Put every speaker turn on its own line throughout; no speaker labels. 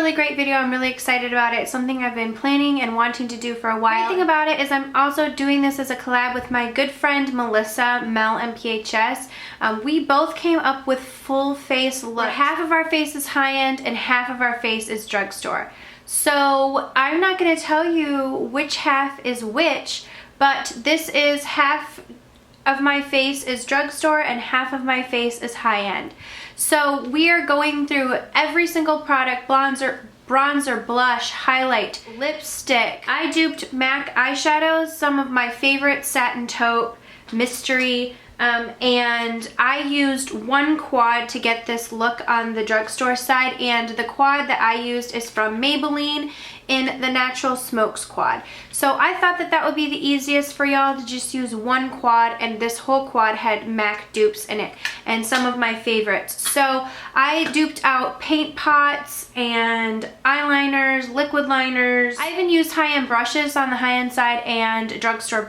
really great video. I'm really excited about it. It's something I've been planning and wanting to do for a while. The thing about it is I'm also doing this as a collab with my good friend Melissa, Mel and PHS. We both came up with full face look. Half of our face is high-end and half of our face is drugstore. So I'm not going to tell you which half is which, but this is half of my face is drugstore and half of my face is high-end. So we are going through every single product, bronzer, blush, highlight, lipstick. I duped MAC eyeshadows, some of my favorite Satin, Taupe, Mystery, and I used one quad to get this look on the drugstore side, and the quad that I used is from Maybelline in the Natural Smokes quad. So I thought that that would be the easiest for y'all to just use one quad, and this whole quad had MAC dupes in it and some of my favorites. So I duped out paint pots and eyeliners, liquid liners. I even used high-end brushes on the high-end side and drugstore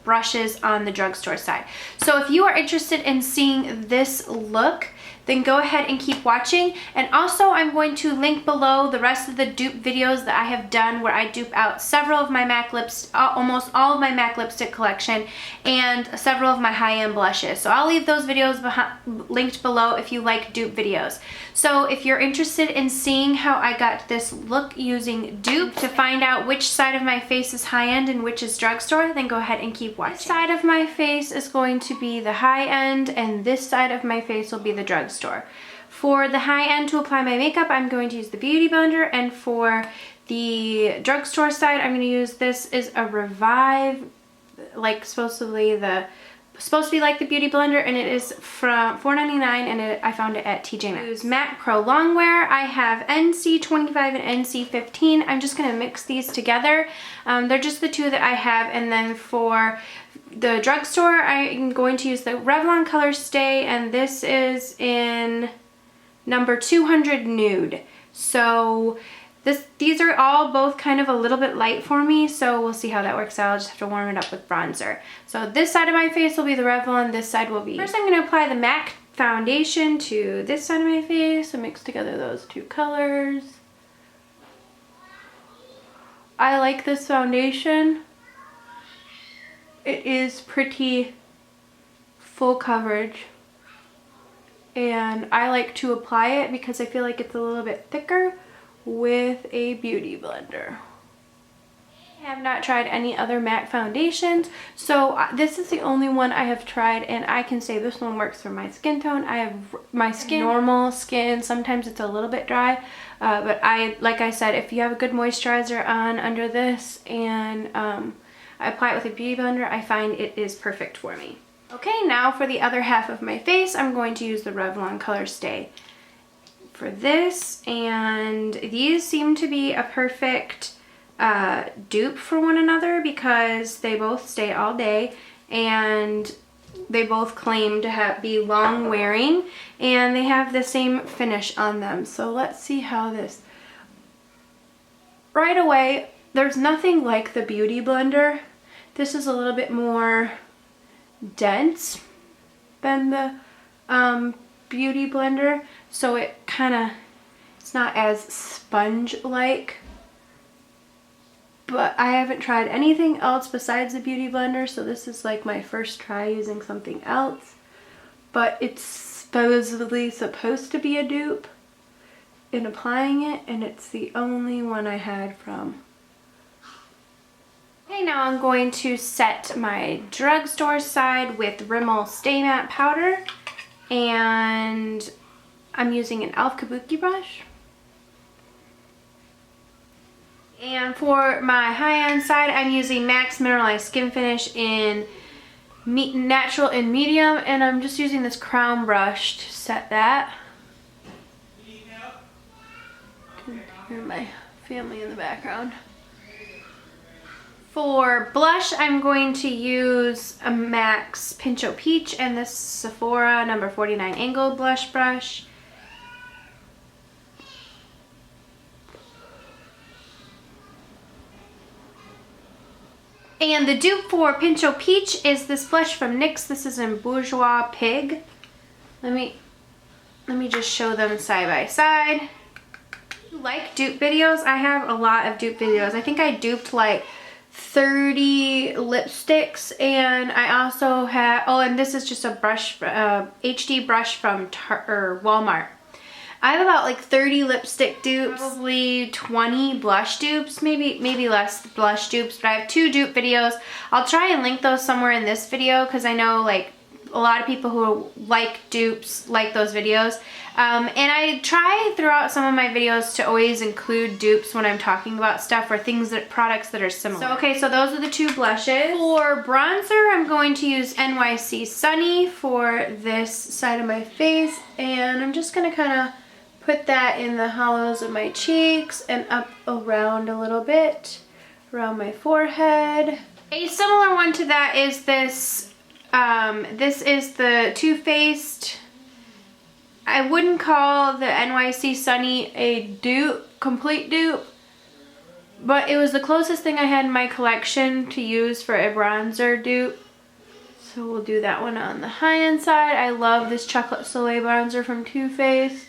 brushes on the drugstore side. So if you are interested in seeing this look, then go ahead and keep watching. And also I'm going to link below the rest of the dupe videos that I have done where I dupe out several of my MAC lips, almost all of my MAC lipstick collection, and several of my high-end blushes. So I'll leave those videos linked below if you like dupe videos. So if you're interested in seeing how I got this look using dupe, to find out which side of my face is high-end and which is drugstore, then go ahead and keep watching. This side of my face is going to be the high-end and this side of my face will be the drugstore. For the high end to apply my makeup, I'm going to use the Beauty Blender, and for the drugstore side, I'm going to use this is a Revive, like supposed to be like the Beauty Blender, and it is from $4.99, and I found it at TJ Maxx. Use MAC Prolongwear. I have NC25 and NC15. I'm just going to mix these together. They're just the two that I have, and then for the drugstore, I'm going to use the Revlon Colorstay, and this is in number 200 Nude. So these are all both kind of a little bit light for me, so we'll see how that works out. I'll just have to warm it up with bronzer. So this side of my face will be the Revlon, this side will be... First I'm going to apply the MAC foundation to this side of my face and mix together those two colors. I like this foundation. It is pretty full coverage, and I like to apply it because I feel like it's a little bit thicker with a Beauty Blender. I have not tried any other MAC foundations, so this is the only one I have tried, and I can say this one works for my skin tone. I have my skin, normal skin, sometimes it's a little bit dry, but like I said, if you have a good moisturizer on under this and I apply it with a Beauty Blender, I find it is perfect for me. Okay, now for the other half of my face, I'm going to use the Revlon Colorstay for this, and these seem to be a perfect dupe for one another because they both stay all day, and they both claim to be long wearing, and they have the same finish on them. So let's see how this... Right away, there's nothing like the Beauty Blender. This is a little bit more dense than the Beauty Blender, so it's not as sponge-like. But I haven't tried anything else besides the Beauty Blender, so this is like my first try using something else. But it's supposedly supposed to be a dupe in applying it, and it's the only one I had from. Okay, now I'm going to set my drugstore side with Rimmel Stay Matte Powder, and I'm using an e.l.f. Kabuki brush. And for my high-end side, I'm using MAC's Mineralized Skin Finish in Natural and Medium, and I'm just using this crown brush to set that. You can hear my family in the background. For blush, I'm going to use a MAC's Pincho Peach and this Sephora number 49 Angled Blush Brush. And the dupe for Pincho Peach is this blush from NYX. This is in Bourgeois Pig. Let me just show them side by side. Like dupe videos, I have a lot of dupe videos. I think I duped like 30 lipsticks, and I also have, oh, and this is just a brush, HD brush from Walmart. I have about like 30 lipstick dupes, probably 20 blush dupes, maybe less blush dupes, but I have 2 dupe videos. I'll try and link those somewhere in this video because I know like a lot of people who like dupes like those videos. And I try throughout some of my videos to always include dupes when I'm talking about stuff or products that are similar. So, okay, so those are the 2 blushes. For bronzer, I'm going to use NYC Sunny for this side of my face, and I'm just gonna kind of put that in the hollows of my cheeks and up around a little bit, around my forehead. A similar one to that is this. This is the Too Faced. I wouldn't call the NYC Sunny a dupe, complete dupe, but it was the closest thing I had in my collection to use for a bronzer dupe. So we'll do that one on the high-end side. I love this Chocolate Soleil bronzer from Too Faced.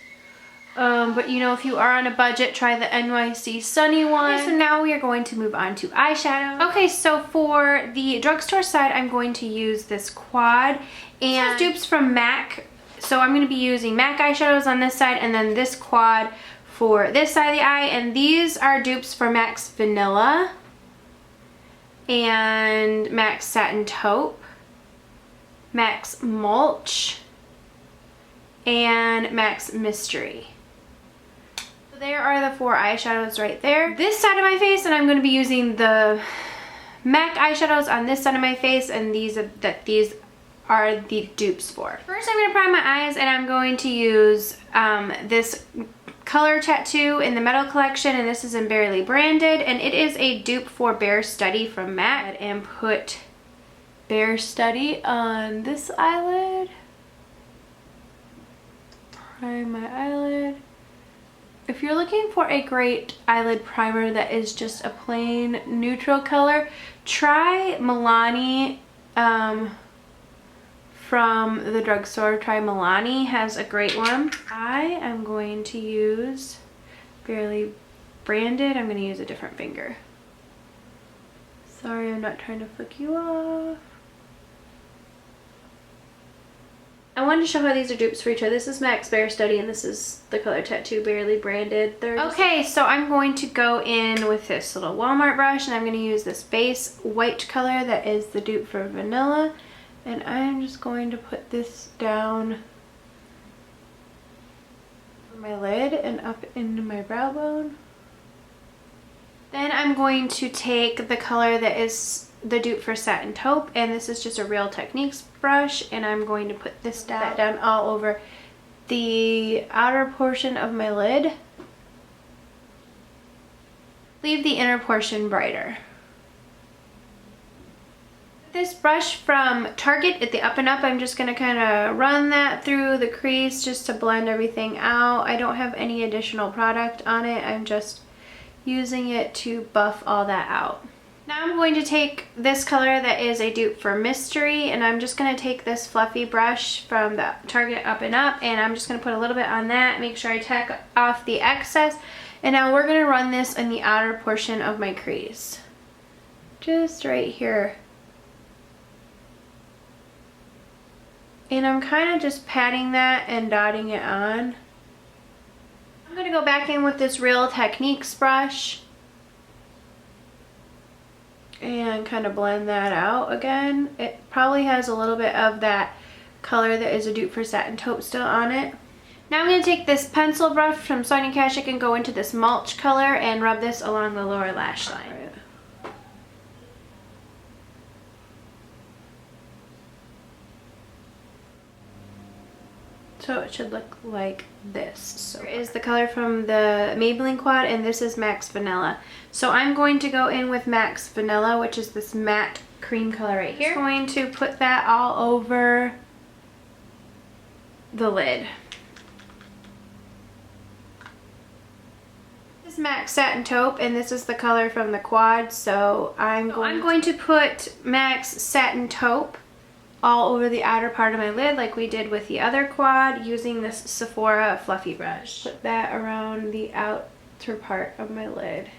But you know, if you are on a budget, try the NYC Sunny one. Okay, so now we are going to move on to eyeshadow. Okay, so for the drugstore side, I'm going to use this quad, and dupes from MAC. So I'm going to be using MAC eyeshadows on this side, and then this quad for this side of the eye. And these are dupes for MAC's Vanilla and MAC's Satin Taupe, MAC's Mulch, and MAC's Mystery. There are the 4 eyeshadows right there. This side of my face, and I'm going to be using the MAC eyeshadows on this side of my face, and these are the dupes for. First, I'm going to prime my eyes, and I'm going to use this color tattoo in the Metal Collection, and this is in Barely Branded, and it is a dupe for Bare Study from MAC. And put Bare Study on this eyelid. Prime my eyelid. If you're looking for a great eyelid primer that is just a plain neutral color, try Milani from the drugstore. Try Milani, has a great one. I am going to use Barely Branded. I'm going to use a different finger. Sorry, I'm not trying to flick you off. I wanted to show how these are dupes for each other. This is MAC's Bare Study, and this is the color tattoo Barely Branded. Okay, so I'm going to go in with this little Walmart brush, and I'm going to use this base white color that is the dupe for Vanilla, and I'm just going to put this down on my lid and up into my brow bone. Then I'm going to take the color that is the dupe for Satin Taupe, and this is just a Real Techniques brush, and I'm going to put this down all over the outer portion of my lid. Leave the inner portion brighter. This brush from Target at the Up and Up, I'm just going to kind of run that through the crease just to blend everything out. I don't have any additional product on it. I'm just using it to buff all that out. Now I'm going to take this color that is a dupe for Mystery, and I'm just going to take this fluffy brush from the Target Up and Up, and I'm just going to put a little bit on that, make sure I tack off the excess, and now we're going to run this in the outer portion of my crease. Just right here. And I'm kind of just patting that and dotting it on. I'm going to go back in with this Real Techniques brush and kind of blend that out again. It probably has a little bit of that color that is a dupe for Satin Taupe still on it. Now I'm going to take this pencil brush from Sonia Kashuk and go into this Mulch color and rub this along the lower lash line. So it should look like this. So here is the color from the Maybelline quad, and this is MAC's Vanilla. So I'm going to go in with MAC's Vanilla, which is this matte cream color right here. I'm going to put that all over the lid. This is MAC's Satin Taupe, and this is the color from the quad. So I'm going to put MAC's Satin Taupe all over the outer part of my lid like we did with the other quad using this Sephora fluffy brush. Put that around the through part of my lid.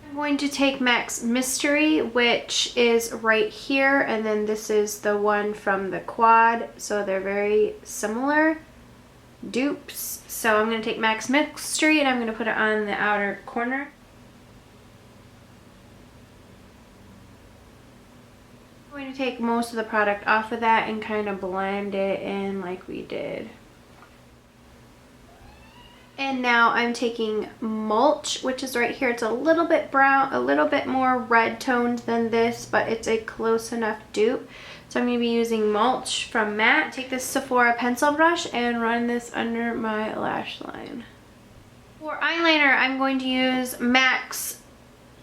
I'm going to take MAC's Mystery, which is right here, and then this is the one from the quad, so they're very similar dupes. So I'm going to take MAC's Mystery and I'm going to put it on the outer corner. I'm going to take most of the product off of that and kind of blend it in like we did. And now I'm taking Mulch, which is right here. It's a little bit brown, a little bit more red toned than this, but it's a close enough dupe. So I'm going to be using Mulch from MAC. Take this Sephora pencil brush and run this under my lash line. For eyeliner, I'm going to use MAC's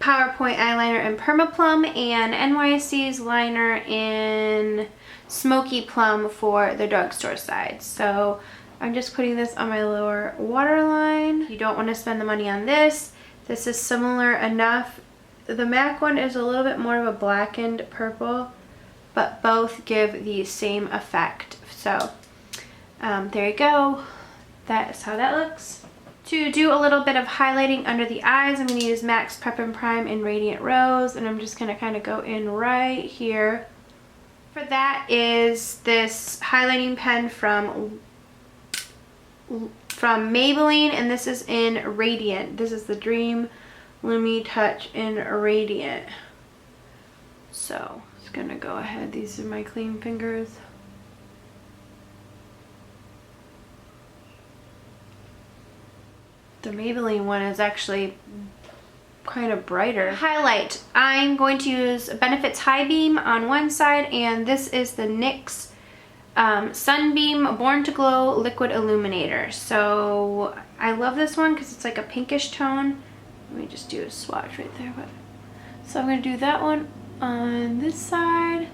PowerPoint eyeliner in Perma Plum and NYC's liner in Smoky Plum for the drugstore side. So I'm just putting this on my lower waterline. You don't want to spend the money on this. This is similar enough. The MAC one is a little bit more of a blackened purple, but both give the same effect. So there you go. That's how that looks. To do a little bit of highlighting under the eyes, I'm going to use MAC's Prep and Prime in Radiant Rose, and I'm just going to kind of go in right here. For that is this highlighting pen from Maybelline, and this is in Radiant. This is the Dream Lumi Touch in Radiant. So just gonna go ahead. These are my clean fingers. The Maybelline one is actually kind of brighter. Highlight, I'm going to use Benefit's High Beam on one side, and this is the NYX Sunbeam Born to Glow Liquid Illuminator. So I love this one because it's like a pinkish tone. Let me just do a swatch right there. So I'm going to do that one on this side.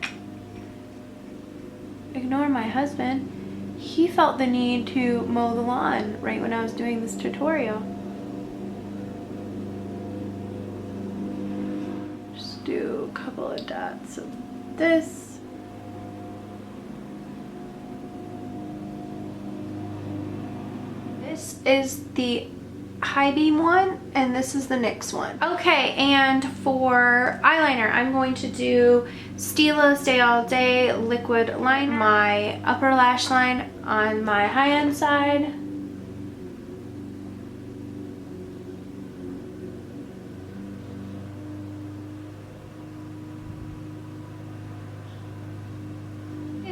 Ignore my husband. He felt the need to mow the lawn right when I was doing this tutorial. Just do a couple of dots of this. This is the High Beam one, and this is the NYX one. Okay, and for eyeliner, I'm going to do Stila Stay All Day Liquid Liner, my upper lash line on my high-end side.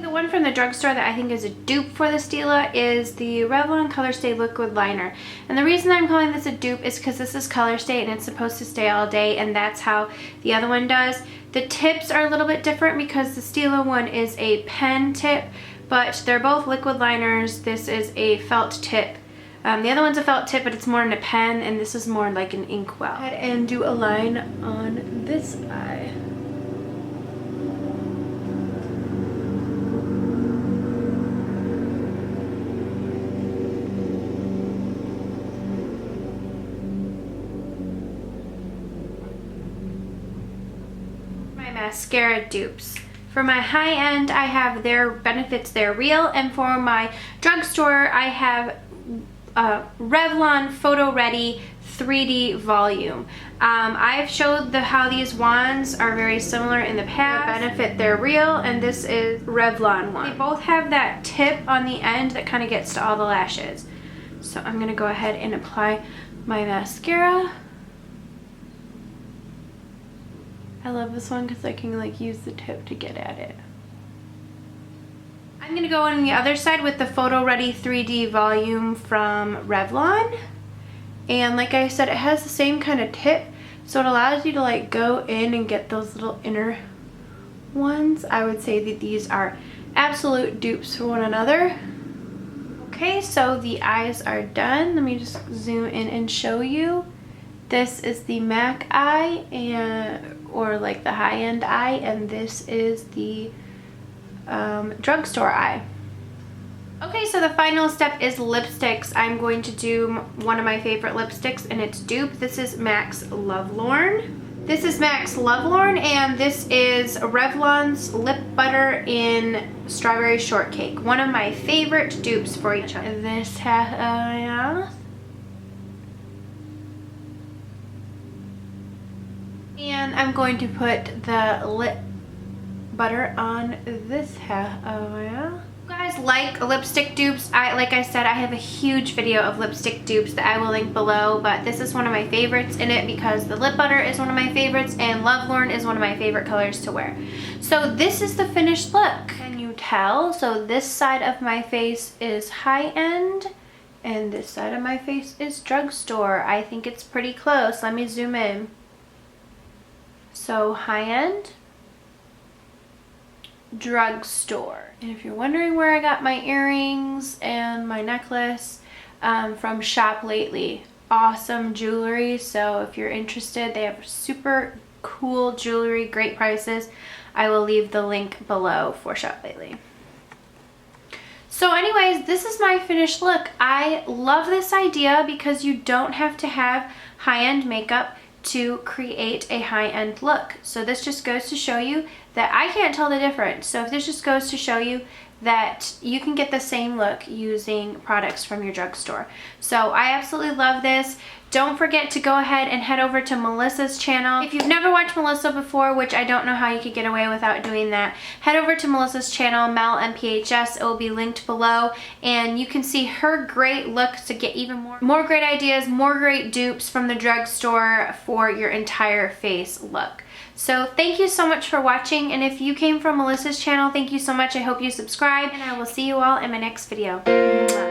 The one from the drugstore that I think is a dupe for the Stila is the Revlon Colorstay Liquid Liner. And the reason I'm calling this a dupe is because this is Colorstay and it's supposed to stay all day, and that's how the other one does. The tips are a little bit different because the Stila one is a pen tip, but they're both liquid liners. This is a felt tip. The other one's a felt tip, but it's more in a pen, and this is more like an inkwell. Go ahead and do a line on this eye. Mascara Dupes. For my high end, I have their Benefits They're Real, and for my drugstore, I have Revlon Photo Ready 3D Volume. I've showed how these wands are very similar in the past. Benefit They're Real, and this is Revlon one. They both have that tip on the end that kind of gets to all the lashes. So I'm going to go ahead and apply my mascara. I love this one because I can like use the tip to get at it. I'm going to go on the other side with the Photo Ready 3D Volume from Revlon. And like I said, it has the same kind of tip, so it allows you to like go in and get those little inner ones. I would say that these are absolute dupes for one another. Okay, so the eyes are done. Let me just zoom in and show you. This is the MAC eye, or like the high-end eye, and this is the drugstore eye. Okay, so the final step is lipsticks. I'm going to do one of my favorite lipsticks, and it's dupe. This is MAC's Lovelorn. This is MAC's Lovelorn, and this is Revlon's Lip Butter in Strawberry Shortcake. One of my favorite dupes for each other. This has, and I'm going to put the lip butter on this hair. You guys like lipstick dupes? Like I said, I have a huge video of lipstick dupes that I will link below, but this is one of my favorites in it because the lip butter is one of my favorites and Lovelorn is one of my favorite colors to wear. So this is the finished look. Can you tell? So this side of my face is high-end and this side of my face is drugstore. I think it's pretty close. Let me zoom in. So high-end, drugstore. And if you're wondering where I got my earrings and my necklace, from Shop Lately. Awesome jewelry, so if you're interested, they have super cool jewelry, great prices. I will leave the link below for Shop Lately. So anyways, this is my finished look. I love this idea because you don't have to have high-end makeup to create a high-end look. So this just goes to show you that I can't tell the difference. So if this just goes to show you that you can get the same look using products from your drugstore. So I absolutely love this. Don't forget to go ahead and head over to Melissa's channel. If you've never watched Melissa before, which I don't know how you could get away without doing that, head over to Melissa's channel, Melmphs. It will be linked below, and you can see her great looks to get even more great ideas, more great dupes from the drugstore for your entire face look. So thank you so much for watching, and if you came from Melissa's channel, thank you so much. I hope you subscribe, and I will see you all in my next video. Mwah.